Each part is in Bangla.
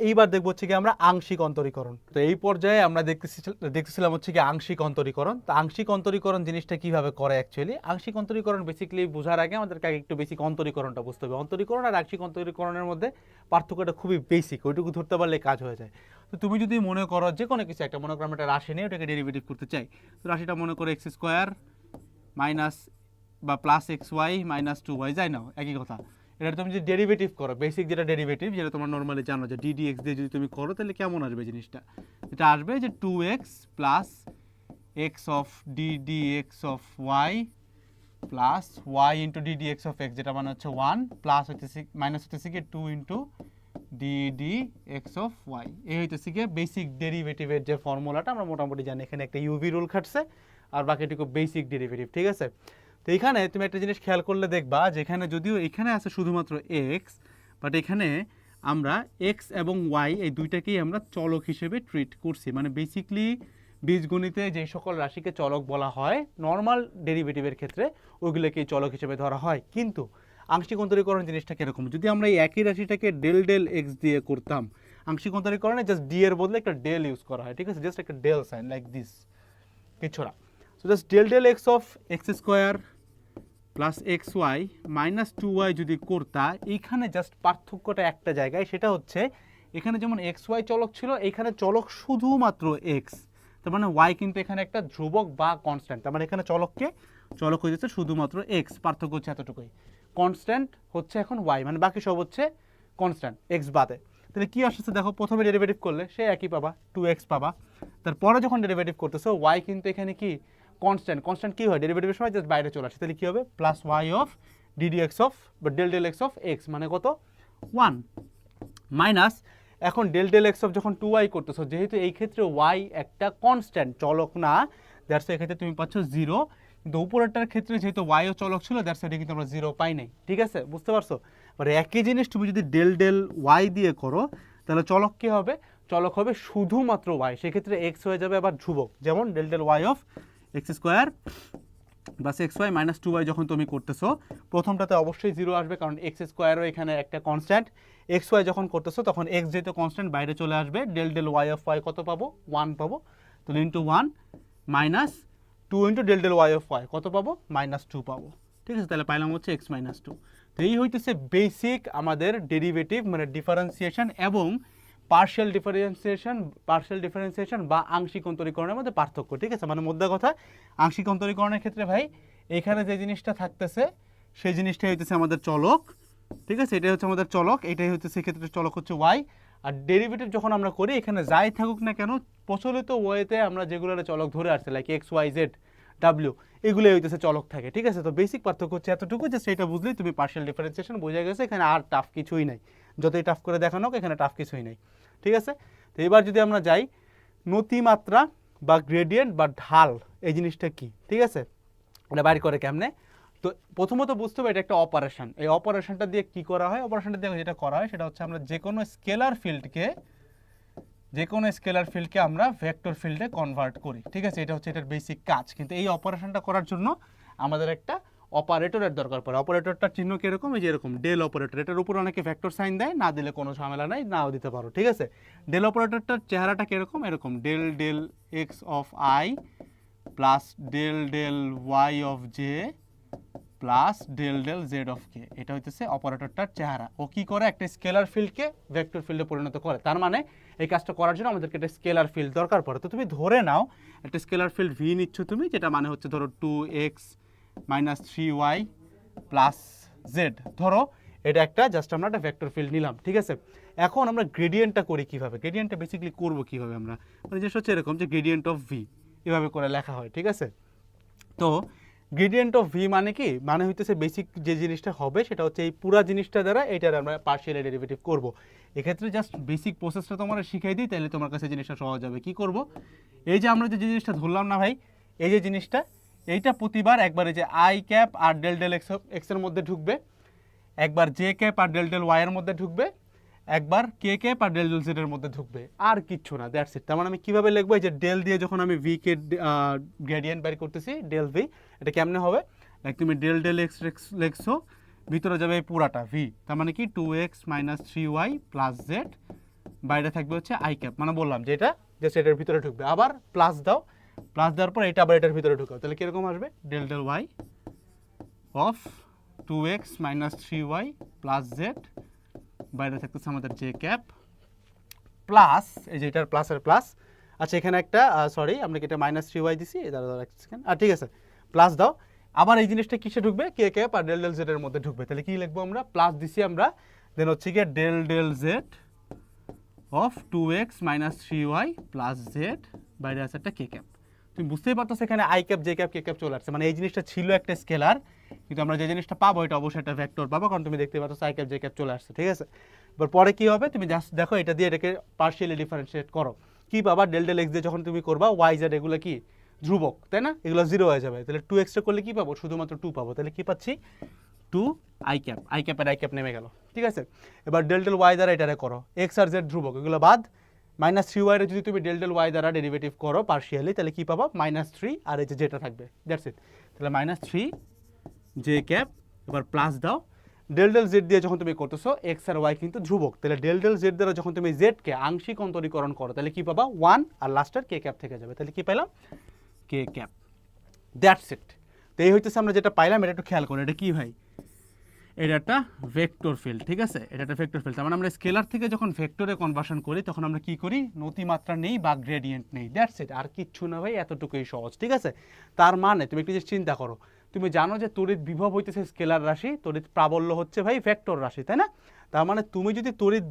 এইবার দেখবো হচ্ছে কি আমরা আংশিক অন্তরীকরণ। তো এই পর্যায়ে আমরা দেখতেছিলাম হচ্ছে কি আংশিক অন্তরীকরণ। তো আংশিক অন্তরীকরণ জিনিসটা কিভাবে করে অ্যাকচুয়ালি, আংশিক অন্তরীকরণ বেসিক্যালি বোঝার আগে আমাদেরকে আগে একটু বেসিক অন্তরীকরণটা বুঝতে হবে। অন্তরীকরণ আর আংশিক অন্তরীকরণের মধ্যে পার্থক্যটা খুবই বেসিক, ওইটুকু ধরতে পারলে কাজ হয়ে যায়। তো তুমি যদি মনে করো যে কোনো কিছু একটা, মনে করো আমরা একটা রাশি নিয়ে ওটাকে ডেরিভেটিভ করতে চাই, তো রাশিটা মনে করো এক্স স্কোয়ার মাইনাস বা plus x y minus 2y, যাই না একই কথা। এটা তুমি যদি ডেরিভেটিভ করো, বেসিক যেটা ডেরিভেটিভ, যেটা তোমরা নর্মালি জানো যে ডি এক্স দিয়ে যদি তুমি করো তাহলে কেমন আসবে জিনিসটা, এটা আসবে যে 2x plus x of d x of y plus y into d x of x, যেটা মানে হচ্ছে 1 প্লাস হইতেছে মাইনাস হইতেছে কি 2 into d x of y. এই হইতেছে কি বেসিক ডেরিভেটিভের যে ফর্মুলাটা আমরা মোটামুটি জানি। এখানে একটা ইউভি রুল খাটছে আর বাকিটুকু বেসিক ডেরিভেটিভ, ঠিক আছে। তো এখানে তুমি একটা জিনিস খেয়াল করলে দেখবা যে এখানে যদিও এখানে আছে শুধুমাত্র এক্স, বাট এখানে আমরা এক্স এবং ওয়াই এই দুইটাকেই আমরা চলক হিসেবে ট্রিট করছি। মানে বেসিকলি বীজগণিতে যে সকল রাশিকে চলক বলা হয় নর্মাল ডেরিভেটিভের ক্ষেত্রে ওইগুলোকেই চলক হিসেবে ধরা হয়। কিন্তু আংশিক অন্তরীকরণ জিনিসটা কীরকম, যদি আমরা এই একই রাশিটাকে ডেল ডেল এক্স দিয়ে করতাম, আংশিক অন্তরীকরণে জাস্ট ডি এর বদলে একটা ডেল ইউজ করা হয়, ঠিক আছে, জাস্ট একটা ডেল সাইন লাইক দিস, কিছু না। So just del del x of x square plus x y minus 2y যদি করতা, এইখানে জাস্ট পার্থক্যটা একটা জায়গায়, সেটা হচ্ছে এখানে যেমন এক্স ওয়াই চলক ছিল, এইখানে চলক শুধুমাত্র এক্স, তার মানে ওয়াই কিন্তু এখানে একটা ধ্রুবক বা কনস্ট্যান্ট, তার মানে এখানে চলক হয়ে যাচ্ছে শুধুমাত্র এক্স, পার্থক্য হচ্ছে এতটুকুই। কনস্ট্যান্ট হচ্ছে এখন ওয়াই, মানে বাকি সব হচ্ছে কনস্ট্যান্ট এক্স বাদে। তাহলে কী আসছে দেখো, প্রথমে ডেরিভেটিভ করলে সে একই পাবা, 2x পাবা, তারপরে যখন ডেরিভেটিভ করতেছো ওয়াই কিন্তু এখানে কি কনস্ট্যান্ট কী হয় ডেরিভেটিভের সময় জাস্ট বাইরে চলে আসে, তাহলে কী হবে plus y of d d x of বা del del x of x, মানে কত 1 মাইনাস এখন ডেল ডেল এক্স অফ যখন 2y করতেছো, যেহেতু এই ক্ষেত্রে ওয়াই একটা কনস্ট্যান্ট চলক না, দ্যাটস এক্ষেত্রে তুমি পাচ্ছ 0, কিন্তু উপরেরটার ক্ষেত্রে যেহেতু ওয়াইও চলক ছিল দ্যাটস এটা কিন্তু আমরা 0 পাই নাই, ঠিক আছে, বুঝতে পারছো। মানে একই জিনিস তুমি যদি ডেল ডেল ওয়াই দিয়ে করো তাহলে চলক কী হবে, চলক হবে শুধুমাত্র ওয়াই, সেক্ষেত্রে এক্স হয়ে যাবে আবার ধ্রুবক, যেমন del del y of x square plus x y minus 2y যখন তুমি করতেছো প্রথমটাতে অবশ্যই 0 আসবে, কারণ এক্স স্কোয়ারও এখানে একটা কনস্ট্যান্ট, এক্স ওয়াই যখন করতেছো তখন এক্স যেহেতু কনস্ট্যান্ট বাইরে চলে আসবে, del del y of y কত পাবো 1 পাবো, তাহলে into 1 minus 2 into del del y of y কত পাবো -2 পাবো, ঠিক আছে, তাহলে পাইলাম হচ্ছে x - 2। তো এই হইতেছে বেসিক আমাদের ডেরিভেটিভ মানে ডিফারেন্সিয়েশন এবং পার্শিয়াল ডিফারেন্সিয়েশন বা আংশিক অন্তরীকরণের মধ্যে পার্থক্য, ঠিক আছে। মানে মোদ্দা কথা আংশিক অন্তরীকরণের ক্ষেত্রে ভাই এখানে যে জিনিসটা থাকতেছে সেই জিনিসটাই হইতেছে আমাদের চলক, ঠিক আছে, এটাই হচ্ছে আমাদের চলক, এটাই হচ্ছে সেক্ষেত্রে চলক হচ্ছে y। আর ডেরিভেটিভ যখন আমরা করি এখানে যাই থাকুক না কেন প্রচলিত ওয়েতে আমরা যেগুলো চলক ধরে আসছে লাইক এক্স ওয়াই জেড ডাব্লিউ, এগুলোই হইতেছে চলক থাকে, ঠিক আছে। তো বেসিক পার্থক্য হচ্ছে এতটুকু যে সেটা বুঝলেই তুমি পার্শিয়াল ডিফারেন্সিয়েশন বোঝা গেছে, এখানে আর টাফ কিছুই নাই, যতই টাফ করে দেখানো হোক এখানে টাফ কিছুই নাই, ঠিক আছে। তো এবার যদি আমরা যাই নতিমাত্রা বা গ্রেডিয়েন্ট বা ঢাল, এই জিনিসটা কি, ঠিক আছে, এটা বাইর করে কেমনে। তো প্রথমত বুঝতে হবে এটা একটা অপারেশন, এই অপারেশনটা দিয়ে কি করা হয়, অপারেশনটা দিয়ে যেটা করা হয় সেটা হচ্ছে আমরা যে কোনো স্কেলার ফিল্ডকে আমরা ভেক্টর ফিল্ডে কনভার্ট করি, ঠিক আছে, এটা হচ্ছে এটার বেসিক কাজ। কিন্তু এই অপারেশনটা করার জন্য আমাদের একটা অপারেটরের দরকার পড়ে। অপারেটরটার চিহ্ন কীরকম, এই যে এরকম ডেল অপারেটর, এটার উপর অনেকে ভেক্টর সাইন দেয়, না দিলে কোনো ঝামেলা নাই, নাও দিতে পারো, ঠিক আছে। ডেল অপারেটরটার চেহারাটা কীরকম, এরকম del del x of i plus del del y of j plus del del z of k, এটা হইতেছে অপারেটরটার চেহারা। ও কি করে একটা স্কেলার ফিল্ডকে ভেক্টর ফিল্ডে পরিণত করে, তার মানে এই কাজটা করার জন্য আমাদেরকে একটা স্কেলার ফিল্ড দরকার পড়ে। তো তুমি ধরে নাও একটা স্কেলার ফিল্ড ভি নিচ্ছ তুমি, যেটা মানে হচ্ছে ধরো 2x - 3y প্লাস জেড, ধরো এটা একটা জাস্ট আমরা একটা ভেক্টর ফিল্ড নিলাম, ঠিক আছে। এখন আমরা গ্রেডিয়েন্টটা করি কীভাবে, গ্রেডিয়েন্টটা বেসিক্যালি করবো কীভাবে আমরা, মানে জিনিস হচ্ছে এরকম যে গ্রেডিয়েন্ট অফ ভি এভাবে করে লেখা হয়, ঠিক আছে। তো গ্রেডিয়েন্ট অফ ভি মানে কি, মানে হইতেছে বেসিক যে জিনিসটা হবে সেটা হচ্ছে এই পুরা জিনিসটা দ্বারা এইটার আমরা পার্শিয়াল ডেরিভেটিভ করব। এক্ষেত্রে জাস্ট বেসিক প্রসেসটা তোমরা শিখাই দিই, তাহলে তোমার কাছে জিনিসটা সহজ হবে। কি করব, এই যে আমরা যে জিনিসটা ধরলাম না ভাই, এই যে জিনিসটা, এইটা প্রতিবার একবার এই যে আই ক্যাপ আর ডেল ডেল এক্স এর মধ্যে ঢুকবে, একবার জে ক্যাপ আর ডেল ডেল ওয়াই এর মধ্যে ঢুকবে, একবার কে ক্যাপ আর ডেল ডেল জেড এর মধ্যে ঢুকবে, আর কিচ্ছু না, দ্যাটস ইট। তার মানে আমি কীভাবে লিখবো, এই যে ডেল দিয়ে যখন আমি ভি কে গ্রেডিয়েন্ট বের করতেছি ডেল ভি, এটা কেমনে হবে, লাইক তুমি ডেল ডেল এক্স লিখছো, ভিতরে যাবে এই পুরাটা ভি, তার মানে কি 2x - 3y প্লাস জেড বাইরে থাকবে হচ্ছে আই ক্যাপ, মানে বললাম যে এটা জাস্ট এটার ভিতরে ঢুকবে, আবার প্লাস দাও, প্লাস দেওয়ার পর এটা আবার এটার ভিতরে ঢুকাও, তাহলে কিরকম আসবে del del y of 2x minus 3y plus z, বাইরে থাকতেছে আমাদের জে ক্যাপ প্লাস এই যে এটার প্লাসের প্লাস, আচ্ছা এখানে একটা সরি আমরা কি এটা মাইনাস 3y দিছি, ঠিক আছে প্লাস দাও, আবার এই জিনিসটা কিসে ঢুকবে কে ক্যাপ আর ডেল ডেল জেড এর মধ্যে ঢুকবে, তাহলে কি লিখবো আমরা প্লাস দিছি আমরা, দেন হচ্ছে গিয়ে del del z of 2x minus 3y plus z, বাইরে আছে একটা কে ক্যাপ। তুমি বুঝতেই পারতো সেখানে i cap j cap k cap চলে আসছে, মানে এই জিনিসটা ছিল একটা স্কেলার, কিন্তু আমরা যে জিনিসটা পাবো এটা অবশ্যই একটা ভেক্টর পাবো, কারণ তুমি দেখতে পাচ্ছ আই ক্যাপ জে ক্যাপ চলে আসছে, ঠিক আছে। এবার পরে কি হবে তুমি জাস্ট দেখো এটা দিয়ে এটাকে পার্শিয়ালি ডিফারেন্সিয়েট করো, কি পাবা ডেল ডেল এক্স দিয়ে যখন তুমি করবা ওয়াই জেড এগুলো কি ধ্রুবক, তাই না, এগুলো জিরো হয়ে যাবে, তাহলে 2x করলে কি পাবো শুধুমাত্র 2 পাবো, তাহলে কি পাচ্ছি 2 আই ক্যাপের আই ক্যাপ নেমে গেল, ঠিক আছে। এবার ডেল ডেল ওয়াই দ্বারা এটারে করো, এক্স আর জেড ধ্রুবক এগুলো বাদ, মাইনাস 3y এর যদি তুমি ডেল ডেল ওয়াই দ্বারা ডেরিভেটিভ করো পার্শিয়ালি, তাহলে কি পাবা মাইনাস 3 আর এই যে যেটা থাকবে দ্যাটস ইট, তাহলে মাইনাস 3 জে ক্যাপ, এবার প্লাস দাও, ডেল ডেল জেড দিয়ে যখন তুমি করতেছো এক্স আর ওয়াই কিন্তু ধ্রুবক, তাহলে ডেল ডেল জেড দ্বারা যখন তুমি জেডকে আংশিক অন্তরীকরণ করো তাহলে কি পাবা 1 আর লাস্টের কে ক্যাপ থেকে যাবে, তাহলে কি পাইলাম কে ক্যাপ, দ্যাটস ইট। তো এই হইতেছে আমরা যেটা পাইলাম, এটা একটু খেয়াল করো, এটা কি ভাই এটা একটা ভেক্টর ফিল্ড, ঠিক আছে, এটা একটা ভেক্টর ফিল্ড, তার মানে আমরা স্কেলার থেকে যখন ভেক্টরে কনভার্সন করি তখন আমরা কি করি নতিমাত্রা নেই বা গ্রেডিয়েন্ট নেই, দ্যাটস ইট, আর কিচ্ছু না ভাই, এতটুকুই সহজ, ঠিক আছে। তার মানে তুমি একটু জিনিস চিন্তা করো, তুমি জানো যে তড়িৎ বিভব হইতেছে স্কেলার রাশি, তড়িৎ প্রাবল্য হচ্ছে ভাই ভেক্টর রাশি, তাই না, তার মানে তুমি যদি তড়িৎ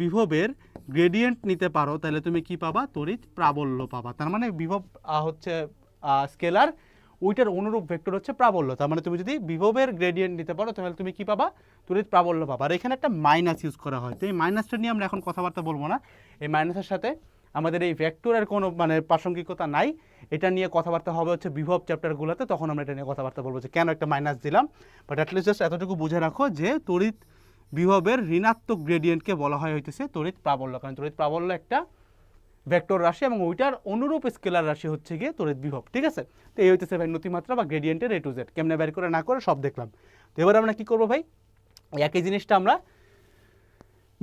বিভবের গ্রেডিয়েন্ট নিতে পারো তাহলে তুমি কি পাবা তড়িৎ প্রাবল্য পাবা, তার মানে বিভব হচ্ছে স্কেলার, ওইটার অনুরূপ ভেক্টর হচ্ছে প্রাবল্য, তার মানে তুমি যদি বিভবের গ্রেডিয়েন্ট নিতে পারো তাহলে তুমি কি পাবা তড়িৎ প্রাবল্য পাবা। আর এখানে একটা মাইনাস ইউজ করা হয়, তো এই মাইনাসটা নিয়ে আমরা এখন কথাবার্তা বলবো না, এই মাইনাসের সাথে আমাদের এই ভেক্টরের কোনো মানে প্রাসঙ্গিকতা নাই, এটা নিয়ে কথাবার্তা হবে হচ্ছে বিভব চ্যাপ্টারগুলোতে, তখন আমরা এটা নিয়ে কথাবার্তা বলবো যে কেন একটা মাইনাস দিলাম, বাট অ্যাটলিস্ট জাস্ট এতটুকু বুঝে রাখো যে তড়িৎ বিভবের ঋণাত্মক গ্রেডিয়েন্টকে বলা হয় হইতেছে তড়িৎ প্রাবল্য, কারণ তড়িৎ প্রাবল্য একটা ভেক্টর রাশি এবং ওইটার অনুরূপ স্কেলার রাশি হচ্ছে গিয়ে তড়িৎ বিভব, ঠিক আছে। তো এই হইতেছে ভাই নতিমাত্রা বা গ্রেডিয়েন্টের এ টু জেড, কেমনে বের করে না করে সব দেখলাম। তো এবার আমরা কি করবো ভাই, একই জিনিসটা আমরা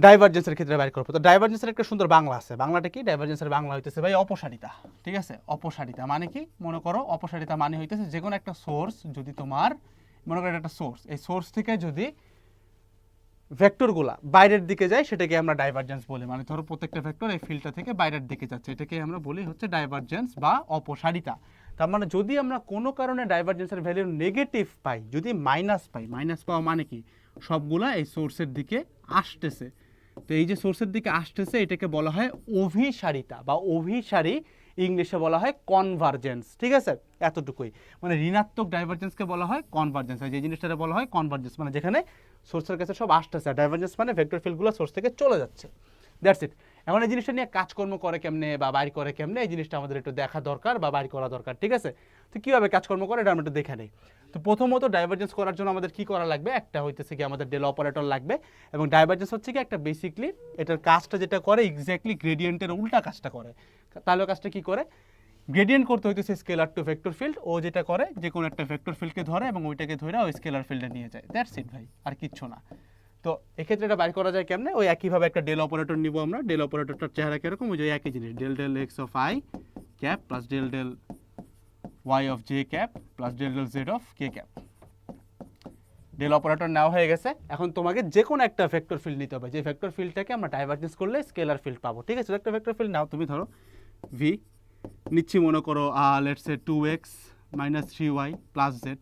ডাইভারজেন্সের ক্ষেত্রে বের করবো। তো ডাইভারজেন্সের একটা সুন্দর বাংলা আছে, বাংলাটা কি ডাইভারজেন্সের বাংলা হইতেছে ভাই অপসারিতা, ঠিক আছে। অপসারিতা মানে কি, মনে করো অপসারিতা মানে হইতেছে যে কোনো একটা সোর্স যদি তোমার মনে করো একটা সোর্স, এই সোর্স থেকে যদি ভেক্টরগুলা বাইরের দিকে যায় সেটাকে আমরা ডাইভারজেন্স বলি, মানে ধরো প্রত্যেকটা ভেক্টর এই ফিল্ডটা থেকে বাইরের দিকে যাচ্ছে, এটাকে আমরা বলি হচ্ছে ডাইভারজেন্স বা অপসারিতা। তার মানে যদি আমরা কোনো কারণে ডাইভারজেন্সের ভ্যালু নেগেটিভ পাই, যদি মাইনাস পাই, মাইনাস পাওয়া মানে কি সবগুলা এই সোর্সের দিকে আসতেছে, তো এই যে সোর্সের দিকে আসতেছে এটাকে বলা হয় অভিসারিতা বা অভিসারী, ইংলিশে বলা হয় কনভারজেন্স, ঠিক আছে, এতটুকুই। মানে ঋণাত্মক ডাইভারজেন্সকে বলা হয় কনভারজেন্স, যে জিনিসটা বলা হয় কনভারজেন্স, মানে যেখানে সোর্সের কাছে সব আসতেছে, ডাইভারজেন্স মানে ভেক্টর ফিল্ডগুলো সোর্স থেকে চলে যাচ্ছে, দ্যাটস ইট। এখন এই জিনিসটা নিয়ে কাজকর্ম করে কেমনে বা বাইর করে কেমনে, এই জিনিসটা আমাদের একটু দেখা দরকার বা বাইর করা দরকার, ঠিক আছে। তো কীভাবে কাজকর্ম করে এটা আমরা একটু দেখে নেই। তো প্রথমত ডাইভারজেন্স করার জন্য আমাদের কি করা লাগবে, একটা হইতেছে কি আমাদের ডেল অপারেটর লাগবে, এবং ডাইভারজেন্স হচ্ছে কি একটা বেসিকলি এটার কাজটা যেটা করে এক্স্যাক্টলি গ্রেডিয়েন্টের উল্টা কাজটা করে। তাহলে কাজটা কি করে, গ্রেডিয়েন্ট করতে হইতেছে স্কেলার টু ভেক্টর ফিল্ড, ও যেটা করে যে কোনো একটা ভেক্টর ফিল্ডকে ধরে এবং ওইটাকে ধরে ওই স্কেলার ফিল্ডে নিয়ে যায়, দ্যাটস ইট ভাই, আর কিচ্ছু না। তো এক্ষেত্রে এটা বাইর করা যায় কেমনে, ওই একইভাবে একটা ডেল অপারেটর নিব আমরা, ডেল অপারেটরটার চেহারা কিরকম, ওই যে একই জিনিস del del x of i cap plus del del y of j cap plus del del z of k cap. Del operator নেওয়া হয়ে গেছে, এখন তোমাকে যে কোনো একটা ভেক্টর ফিল্ড নিতে হবে, যে ভেক্টর ফিল্ডটাকে আমরা ডাইভারজেন্স করলে স্কেলার ফিল্ড পাবো, ঠিক আছে। একটা ভেক্টর ফিল্ড নাও তুমি, ধরো ভি নিচ্ছি মনে করো let's say 2x minus 3y plus Z,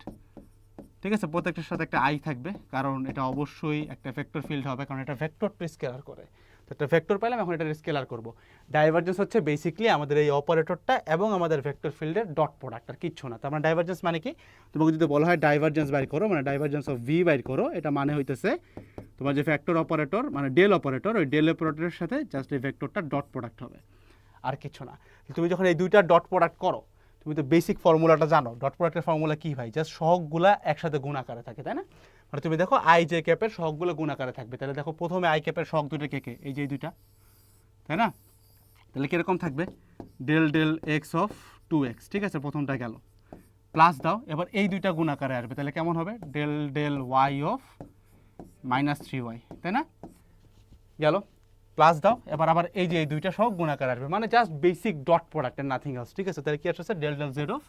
ঠিক আছে, প্রত্যেকটার সাথে একটা আই থাকবে, কারণ এটা অবশ্যই একটা ভেক্টর ফিল্ড হবে, কারণ এটা ভেক্টর টু স্কেলার করে, তো একটা ভেক্টর পেলাম, এখন এটা স্কেলার করব। ডাইভারজেন্স হচ্ছে বেসিকলি আমাদের এই অপারেটরটা এবং আমাদের ভেক্টর ফিল্ডের ডট প্রোডাক্ট, আর কিচ্ছু না। তার মানে ডাইভারজেন্স মানে কি, তোমাকে যদি বলা হয় ডাইভারজেন্স বাইর করো, মানে ডাইভারজেন্স অফ ভি বাইর করো, এটা মানে হইতেছে তোমার যে ভেক্টর অপারেটর মানে ডেল অপারেটর, ওই ডেল অপারেটরের সাথে জাস্ট এই ভেক্টরটা ডট প্রোডাক্ট হবে, আর কিছু না। তুমি যখন এই দুইটা ডট প্রোডাক্ট করো, তুমি তো বেসিক ফর্মুলাটা জানো, ডট প্রোডাক্টের ফর্মুলা কি ভাই, জাস্ট সহগগুলা একসাথে গুণ আকারে থাকে, তাই না। মানে তুমি দেখো আই জে ক্যাপের সহগগুলো গুণ আকারে থাকবে, তাহলে দেখো প্রথমে আই ক্যাপের সহগ দুটো কে কে, এই যে এই দুইটা, তাই না, তাহলে কীরকম থাকবে del del x of 2x, ঠিক আছে, প্রথমটা গেল, প্লাস দাও, এবার এই দুইটা গুণ আকারে আসবে, তাহলে কেমন হবে del del y of minus 3y, তাই না, গেল। প্লাস দাও, এবার আবার এই যে এই দুইটা সহ গুণাকার আসবে, মানে just basic dot product and nothing else, ঠিক আছে? তাহলে কি আসছে del del z of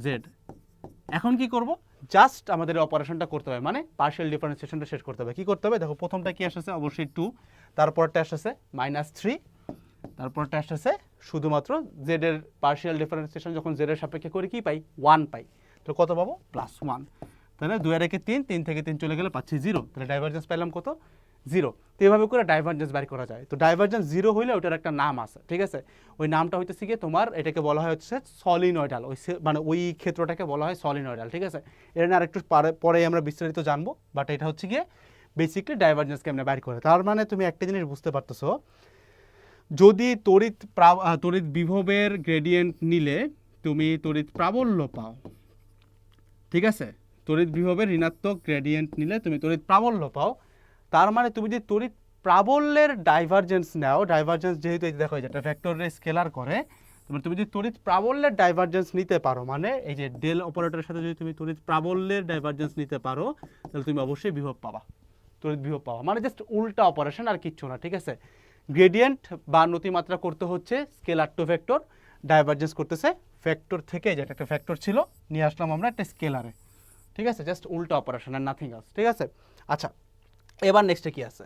z. এখন কি করব, জাস্ট আমাদের অপারেশনটা করতে হবে, মানে পার্শিয়াল ডিফারেন্সিয়েশনটা শেষ করতে হবে। কি করতে হবে দেখো, প্রথমটা কি আসছে অবশ্যই 2, তারপরটা আসছে -3, তারপরটা আসছে শুধুমাত্র জেড এর পার্শিয়াল ডিফারেন্সিয়েশন যখন জেড এর সাপেক্ষে করি কি পাই 1 পাই, তো কত পাবো +1। তাহলে 2 আর 1 3, 3 থেকে 3 চলে গেলে পাচ্ছি 0, তাহলে ডাইভারজেন্স পেলাম কত 0। তো এভাবে করে ডাইভারজেন্স বের করা যায়। তো ডাইভারজেন্স 0 হইলে ওটার একটা নাম আছে, ঠিক আছে? ওই নামটা হইতেছে কি তোমার, এটাকে বলা হয় হচ্ছে সলিনয়েডাল, মানে ওই ক্ষেত্রটাকে বলা হয় সলিনয়েডাল, ঠিক আছে? এটা নিয়ে আরেকটু পরে আমরা বিস্তারিত জানবো, বাট এটা হচ্ছে গিয়ে বেসিক্যালি ডাইভারজেন্স কেমনে বের করে। তার মানে তুমি একটা জিনিস বুঝতে পারতেছো, যদি তড়িৎ বিভবের গ্রেডিয়েন্ট নিলে তুমি তড়িৎ প্রাবল্য পাও, ঠিক আছে? তড়িৎ বিভবের ঋণাত্মক গ্রেডিয়েন্ট নিলে তুমি তড়িৎ প্রাবল্য পাও, তার মানে তুমি যদি তড়িৎ প্রাবল্যের ডাইভারজেন্স নাও, ডাইভারজেন্স যেহেতু এই দেখো যেটা ভেক্টরে স্কেলার করে, তুমি যদি তড়িৎ প্রাবল্যের ডাইভারজেন্স নিতে পারো, মানে এই যে ডেল অপারেটরের সাথে যদি তুমি তড়িৎ প্রাবল্যের ডাইভারজেন্স নিতে পারো, তাহলে তুমি অবশ্যই বিভব পাবা, তড়িৎ বিভব পাওয়া, মানে জাস্ট উল্টা অপারেশন আর কিচ্ছু না, ঠিক আছে? গ্রেডিয়েন্ট বা নতিমাত্রা করতে হচ্ছে স্কেলার টু ভেক্টর, ডাইভারজেন্স করতেছে ভেক্টর থেকে, যেটা একটা ভেক্টর ছিল নিয়ে আসলাম আমরা একটা স্কেলারে, ঠিক আছে? জাস্ট উল্টা অপারেশন আর নাথিং এলস, ঠিক আছে? আচ্ছা, এবার নেক্সটে কি আছে?